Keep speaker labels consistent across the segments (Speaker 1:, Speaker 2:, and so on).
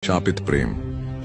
Speaker 1: शापित प्रेम।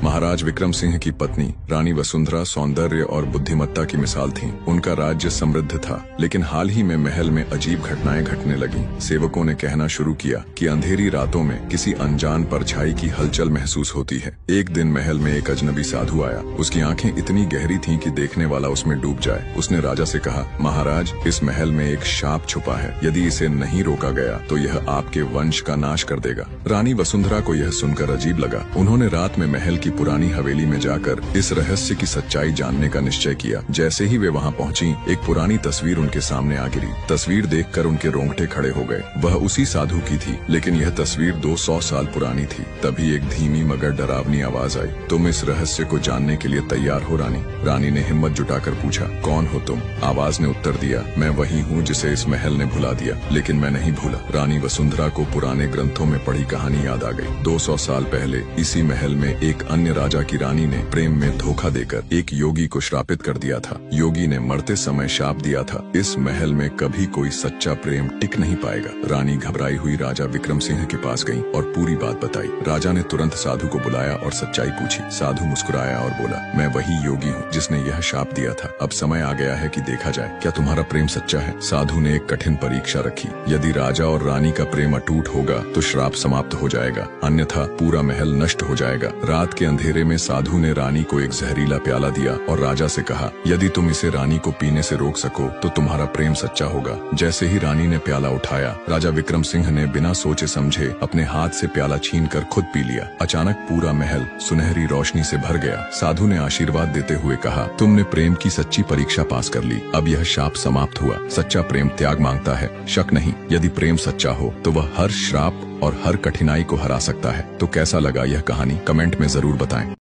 Speaker 1: महाराज विक्रम सिंह की पत्नी रानी वसुंधरा सौंदर्य और बुद्धिमत्ता की मिसाल थीं। उनका राज्य समृद्ध था, लेकिन हाल ही में महल में अजीब घटनाएं घटने लगीं। सेवकों ने कहना शुरू किया कि अंधेरी रातों में किसी अनजान परछाई की हलचल महसूस होती है। एक दिन महल में एक अजनबी साधु आया। उसकी आंखें इतनी गहरी थीं कि देखने वाला उसमें डूब जाए। उसने राजा से कहा, महाराज, इस महल में एक शाप छुपा है। यदि इसे नहीं रोका गया तो यह आपके वंश का नाश कर देगा। रानी वसुंधरा को यह सुनकर अजीब लगा। उन्होंने रात में महल की पुरानी हवेली में जाकर इस रहस्य की सच्चाई जानने का निश्चय किया। जैसे ही वे वहां पहुंची, एक पुरानी तस्वीर उनके सामने आ गिरी। तस्वीर देखकर उनके रोंगटे खड़े हो गए। वह उसी साधु की थी, लेकिन यह तस्वीर 200 साल पुरानी थी। तभी एक धीमी मगर डरावनी आवाज आई, तुम इस रहस्य को जानने के लिए तैयार हो रानी? रानी ने हिम्मत जुटाकर पूछा, कौन हो तुम? आवाज ने उत्तर दिया, मैं वही हूँ जिसे इस महल ने भुला दिया, लेकिन मैं नहीं भूला। रानी वसुंधरा को पुराने ग्रंथों में पढ़ी कहानी याद आ गई। 200 साल पहले इसी महल में एक अन्य राजा की रानी ने प्रेम में धोखा देकर एक योगी को श्रापित कर दिया था। योगी ने मरते समय शाप दिया था, इस महल में कभी कोई सच्चा प्रेम टिक नहीं पाएगा। रानी घबराई हुई राजा विक्रम सिंह के पास गई और पूरी बात बताई। राजा ने तुरंत साधु को बुलाया और सच्चाई पूछी। साधु मुस्कुराया और बोला, मैं वही योगी हूँ जिसने यह शाप दिया था। अब समय आ गया है कि देखा जाए, क्या तुम्हारा प्रेम सच्चा है? साधु ने एक कठिन परीक्षा रखी। यदि राजा और रानी का प्रेम अटूट होगा तो श्राप समाप्त हो जाएगा, अन्यथा पूरा महल नष्ट हो जाएगा। रात के अंधेरे में साधु ने रानी को एक जहरीला प्याला दिया और राजा से कहा, यदि तुम इसे रानी को पीने से रोक सको तो तुम्हारा प्रेम सच्चा होगा। जैसे ही रानी ने प्याला उठाया, राजा विक्रम सिंह ने बिना सोचे समझे अपने हाथ से प्याला छीनकर खुद पी लिया। अचानक पूरा महल सुनहरी रोशनी से भर गया। साधु ने आशीर्वाद देते हुए कहा, तुमने प्रेम की सच्ची परीक्षा पास कर ली। अब यह शाप समाप्त हुआ। सच्चा प्रेम त्याग मांगता है, शक नहीं। यदि प्रेम सच्चा हो तो वह हर श्राप और हर कठिनाई को हरा सकता है। तो कैसा लगा यह कहानी? कमेंट में जरूर बताएं।